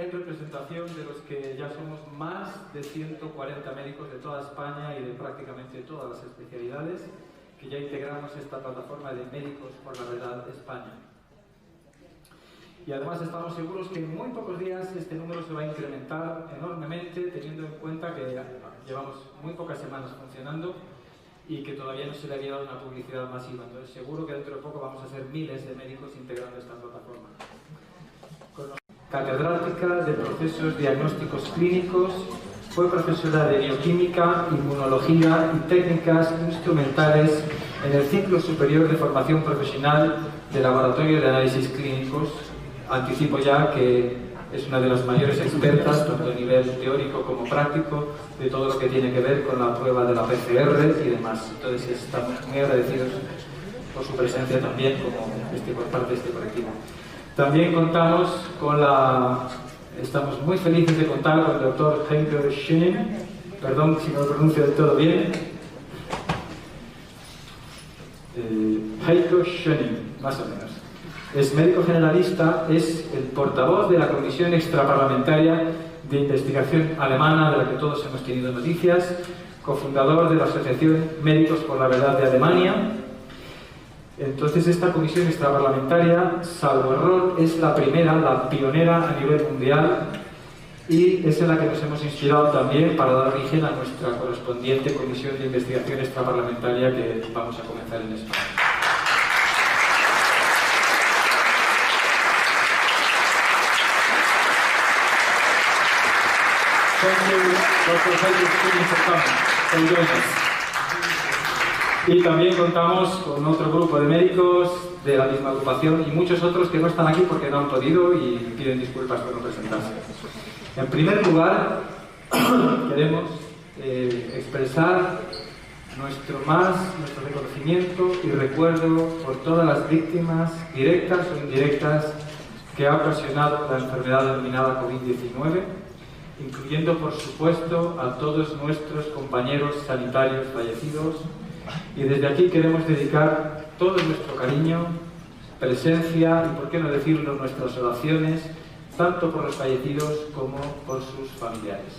en representación de los que ya somos más de 140 médicos de toda España y de prácticamente todas las especialidades que ya integramos esta plataforma de Médicos por la Verdad España. Y además estamos seguros que en muy pocos días este número se va a incrementar enormemente, teniendo en cuenta que llevamos muy pocas semanas funcionando y que todavía no se le había dado una publicidad masiva. Entonces seguro que dentro de poco vamos a ser miles de médicos integrando esta plataforma. Catedrática de Procesos Diagnósticos Clínicos, fue profesora de Bioquímica, Inmunología y Técnicas Instrumentales en el Ciclo Superior de Formación Profesional de Laboratorio de Análisis Clínicos. Anticipo ya que es una de las mayores expertas, tanto a nivel teórico como práctico, de todo lo que tiene que ver con la prueba de la PCR y demás. Entonces estamos muy agradecidos por su presencia también por parte de este colectivo. También estamos muy felices de contar con el doctor Heiko Schöning, perdón si no lo pronuncio del todo bien, Heiko Schöning, más o menos. Es médico generalista, es el portavoz de la Comisión Extraparlamentaria de Investigación Alemana, de la que todos hemos tenido noticias, cofundador de la Asociación Médicos por la Verdad de Alemania. Entonces esta comisión extraparlamentaria, salvo error, es la primera, la pionera a nivel mundial, y es en la que nos hemos inspirado también para dar origen a nuestra correspondiente comisión de investigación extraparlamentaria que vamos a comenzar en España. Thank you, Dr. Heiko, for joining us. Y también contamos con otro grupo de médicos de la misma agrupación y muchos otros que no están aquí porque no han podido y piden disculpas por no presentarse. En primer lugar, queremos expresar nuestro reconocimiento y recuerdo por todas las víctimas directas o indirectas que ha ocasionado la enfermedad denominada COVID-19, incluyendo, por supuesto, a todos nuestros compañeros sanitarios fallecidos. Y desde aquí queremos dedicar todo nuestro cariño, presencia y, por qué no decirlo, nuestras oraciones, tanto por los fallecidos como por sus familiares.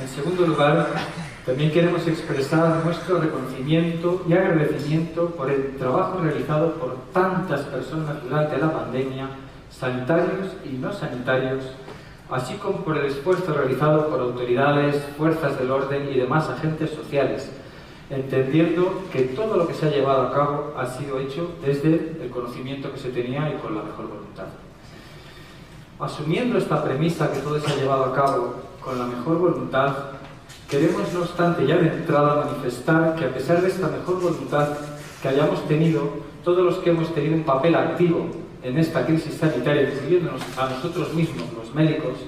En segundo lugar, también queremos expresar nuestro reconocimiento y agradecimiento por el trabajo realizado por tantas personas durante la pandemia, sanitarios y no sanitarios, así como por el esfuerzo realizado por autoridades, fuerzas del orden y demás agentes sociales, entendiendo que todo lo que se ha llevado a cabo ha sido hecho desde el conocimiento que se tenía y con la mejor voluntad. Asumiendo esta premisa que todo se ha llevado a cabo con la mejor voluntad, queremos, no obstante, ya de entrada manifestar que a pesar de esta mejor voluntad que hayamos tenido, todos los que hemos tenido un papel activo en esta crisis sanitaria, incluyéndonos a nosotros mismos, los médicos,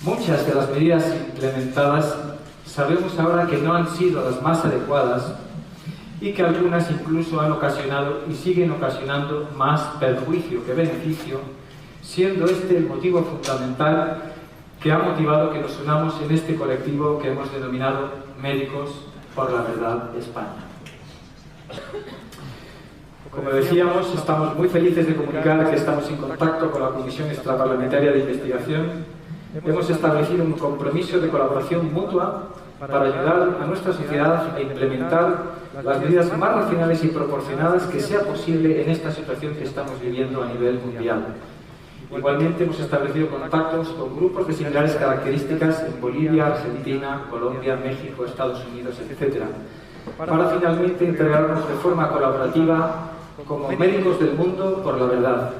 muchas de las medidas implementadas sabemos ahora que no han sido las más adecuadas y que algunas incluso han ocasionado y siguen ocasionando más perjuicio que beneficio, siendo este el motivo fundamental que ha motivado que nos unamos en este colectivo que hemos denominado Médicos por la Verdad España. Como decíamos, estamos muy felices de comunicar que estamos en contacto con la Comisión Extraparlamentaria de Investigación. Hemos establecido un compromiso de colaboración mutua para ayudar a nuestra sociedad a implementar las medidas más racionales y proporcionadas que sea posible en esta situación que estamos viviendo a nivel mundial. Igualmente hemos establecido contactos con grupos de similares características en Bolivia, Argentina, Colombia, México, Estados Unidos, etc., para finalmente integrarnos de forma colaborativa como médicos del mundo por la verdad,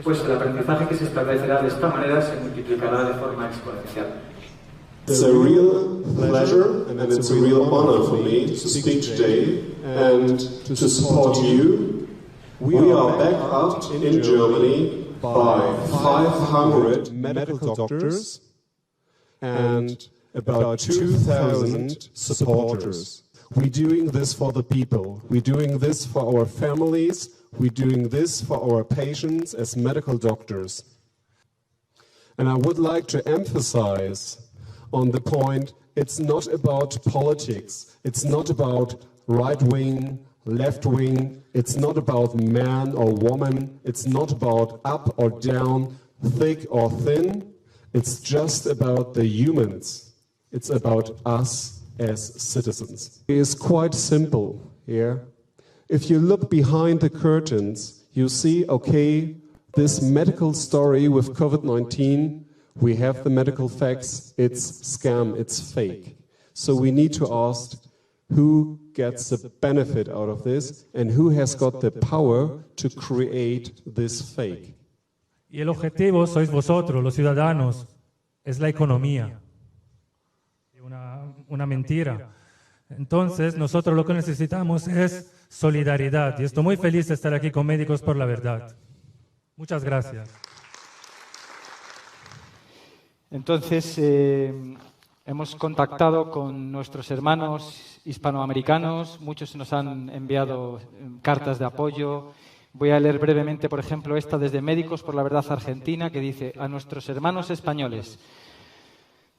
pues el aprendizaje que se establecerá de esta manera se multiplicará de forma exponencial. It's a real pleasure and it's a real honor for me to speak today and to support you. We are backed up in Germany by 500 medical doctors and about 2,000 supporters. We're doing this for the people. We're doing this for our families. We're doing this for our patients as medical doctors. And I would like to emphasize on the point, it's not about politics, it's not about right wing, left wing, it's not about man or woman, it's not about up or down, thick or thin, it's just about the humans. It's about us as citizens. It is quite simple here. If you look behind the curtains, you see, okay, this medical story with COVID-19, we have the medical facts, it's scam, it's fake. So we need to ask who gets the benefit out of this and who has got the power to create this fake. Y el objetivo sois vosotros, los ciudadanos, es la economía. Una mentira. Entonces, nosotros lo que necesitamos es solidaridad. Y estoy muy feliz de estar aquí con Médicos por la Verdad. Muchas gracias. Entonces, hemos contactado con nuestros hermanos hispanoamericanos. Muchos nos han enviado cartas de apoyo. Voy a leer brevemente, por ejemplo, esta desde Médicos por la Verdad Argentina, que dice: a nuestros hermanos españoles,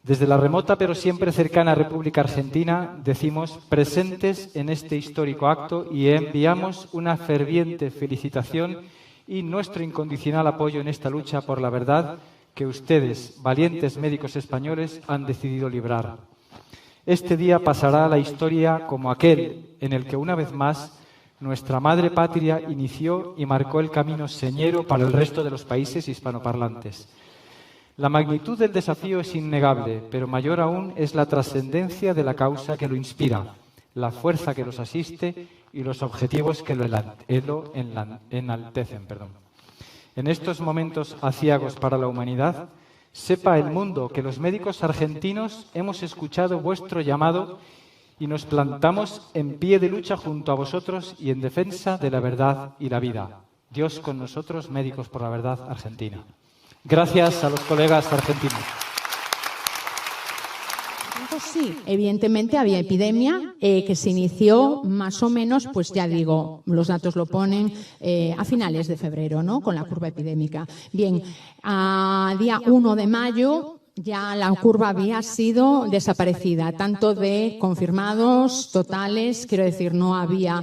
desde la remota pero siempre cercana República Argentina, decimos presentes en este histórico acto y enviamos una ferviente felicitación y nuestro incondicional apoyo en esta lucha por la verdad que ustedes, valientes médicos españoles, han decidido librar. Este día pasará a la historia como aquel en el que una vez más nuestra madre patria inició y marcó el camino señero para el resto de los países hispanoparlantes. La magnitud del desafío es innegable, pero mayor aún es la trascendencia de la causa que lo inspira, la fuerza que los asiste y los objetivos que lo enaltecen. En estos momentos aciagos para la humanidad, sepa el mundo que los médicos argentinos hemos escuchado vuestro llamado y nos plantamos en pie de lucha junto a vosotros y en defensa de la verdad y la vida. Dios con nosotros, Médicos por la Verdad Argentina. Gracias a los colegas argentinos. Sí, evidentemente había epidemia que se inició más o menos, pues ya digo, los datos lo ponen a finales de febrero, ¿no? Con la curva epidémica. Bien, a día 1 de mayo ya la curva había sido desaparecida, tanto de confirmados, totales, quiero decir, no había,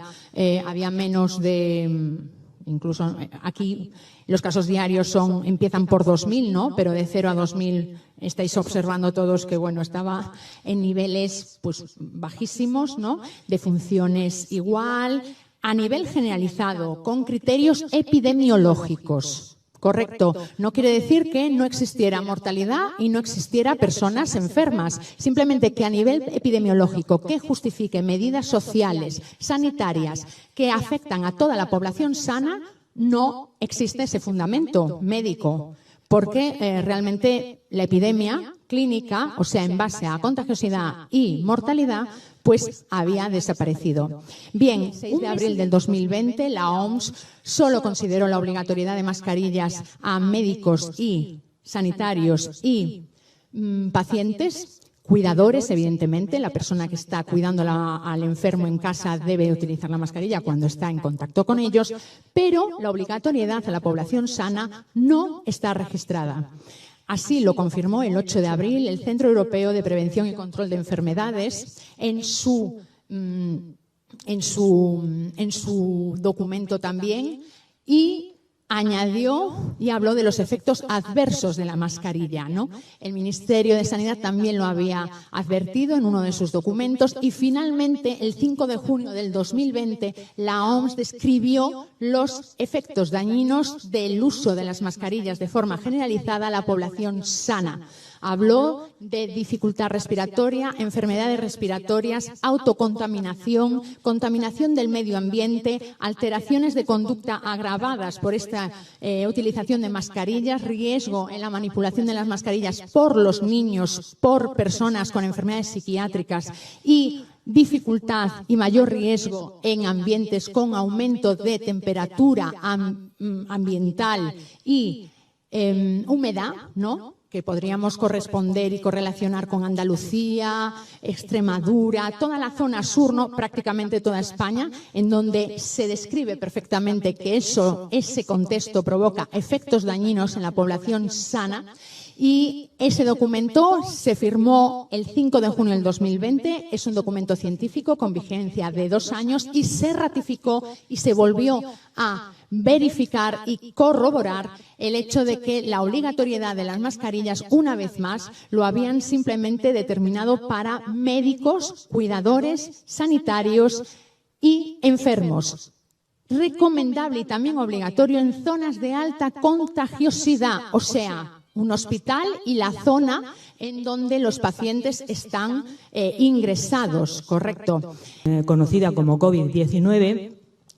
había menos de... Incluso aquí los casos diarios empiezan por 2.000, ¿no? Pero de 0 a 2.000 estáis observando todos que, bueno, estaba en niveles pues bajísimos, ¿no? De funciones igual, a nivel generalizado, con criterios epidemiológicos. Correcto. No quiere decir que no existiera mortalidad y no existiera personas enfermas. Simplemente que a nivel epidemiológico, que justifique medidas sociales, sanitarias, que afectan a toda la población sana, no existe ese fundamento médico. Porque realmente la epidemia clínica, o sea, en base a contagiosidad y mortalidad, pues había desaparecido. Bien, 6 de abril del 2020, la OMS solo consideró la obligatoriedad de mascarillas a médicos y sanitarios y pacientes, cuidadores, evidentemente. La persona que está cuidando al enfermo en casa debe utilizar la mascarilla cuando está en contacto con ellos, pero la obligatoriedad a la población sana no está registrada. Así lo confirmó el 8 de abril el Centro Europeo de Prevención y Control de Enfermedades en su documento también, y añadió y habló de los efectos adversos de la mascarilla, ¿no? El Ministerio de Sanidad también lo había advertido en uno de sus documentos y finalmente el 5 de junio del 2020 la OMS describió los efectos dañinos del uso de las mascarillas de forma generalizada a la población sana. Habló de dificultad respiratoria, enfermedades respiratorias, autocontaminación, contaminación del medio ambiente, alteraciones de conducta agravadas por esta utilización de mascarillas, riesgo en la manipulación de las mascarillas por los niños, por personas con enfermedades psiquiátricas y dificultad y mayor riesgo en ambientes con aumento de temperatura ambiental y humedad, ¿no?, que podríamos corresponder y correlacionar con Andalucía, Extremadura, toda la zona sur, ¿no?, prácticamente toda España, en donde se describe perfectamente que ese contexto provoca efectos dañinos en la población sana Y ese documento se firmó el 5 de junio del 2020, es un documento científico con vigencia de 2 años y se ratificó y se volvió a verificar y corroborar el hecho de que la obligatoriedad de las mascarillas, una vez más, lo habían simplemente determinado para médicos, cuidadores, sanitarios y enfermos. Recomendable y también obligatorio en zonas de alta contagiosidad, o sea, un hospital y la zona en donde los pacientes están ingresados, correcto. Conocida como COVID-19,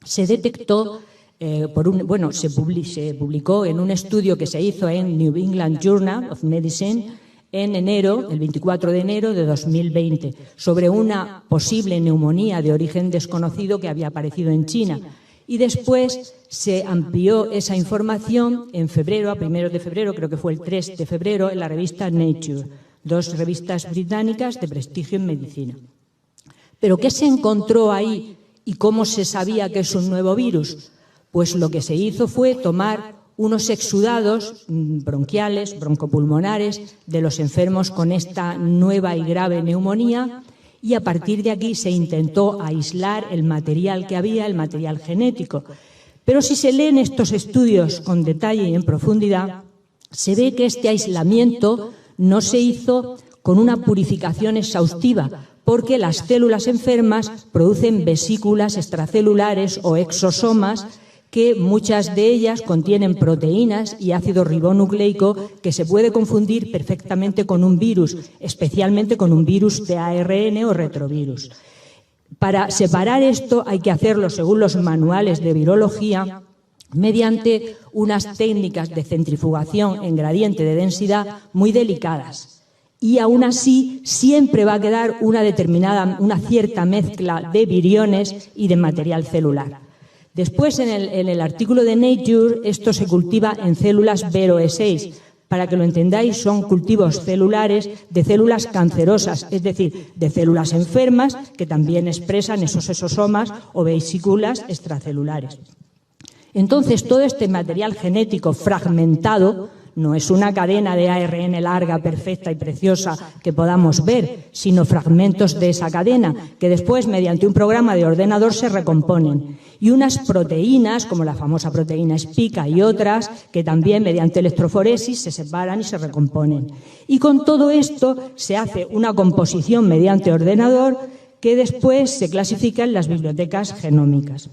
se detectó se publicó en un estudio que se hizo en New England Journal of Medicine en enero, el 24 de enero de 2020, sobre una posible neumonía de origen desconocido que había aparecido en China. Y después se amplió esa información en febrero, a primeros de febrero, creo que fue el 3 de febrero, en la revista Nature, 2 revistas británicas de prestigio en medicina. ¿Pero qué se encontró ahí y cómo se sabía que es un nuevo virus? Pues lo que se hizo fue tomar unos exudados bronquiales, broncopulmonares, de los enfermos con esta nueva y grave neumonía, y a partir de aquí se intentó aislar el material que había, el material genético. Pero si se leen estos estudios con detalle y en profundidad, se ve que este aislamiento no se hizo con una purificación exhaustiva, porque las células enfermas producen vesículas extracelulares o exosomas, que muchas de ellas contienen proteínas y ácido ribonucleico que se puede confundir perfectamente con un virus, especialmente con un virus de ARN o retrovirus. Para separar esto hay que hacerlo, según los manuales de virología, mediante unas técnicas de centrifugación en gradiente de densidad muy delicadas. Y aún así siempre va a quedar una cierta mezcla de viriones y de material celular. Después, en el artículo de Nature, esto se cultiva en células VEROE6. Para que lo entendáis, son cultivos celulares de células cancerosas, es decir, de células enfermas que también expresan esos exosomas o vesículas extracelulares. Entonces, todo este material genético fragmentado no es una cadena de ARN larga, perfecta y preciosa que podamos ver, sino fragmentos de esa cadena que después, mediante un programa de ordenador, se recomponen. Y unas proteínas, como la famosa proteína spica y otras, que también mediante electroforesis se separan y se recomponen. Y con todo esto se hace una composición mediante ordenador que después se clasifica en las bibliotecas genómicas.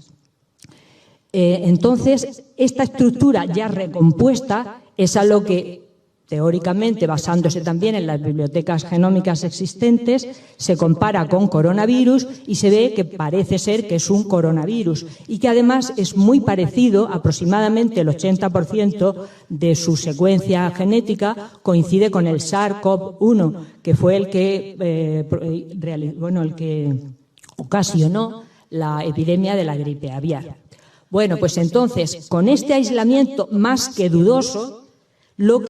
Entonces, esta estructura ya recompuesta es a lo que, teóricamente, basándose también en las bibliotecas genómicas existentes, se compara con coronavirus y se ve que parece ser que es un coronavirus y que además es muy parecido, aproximadamente el 80% de su secuencia genética coincide con el SARS-CoV-1, que fue el que ocasionó la epidemia de la gripe aviar. Bueno, pues entonces, con este aislamiento más que dudoso, lo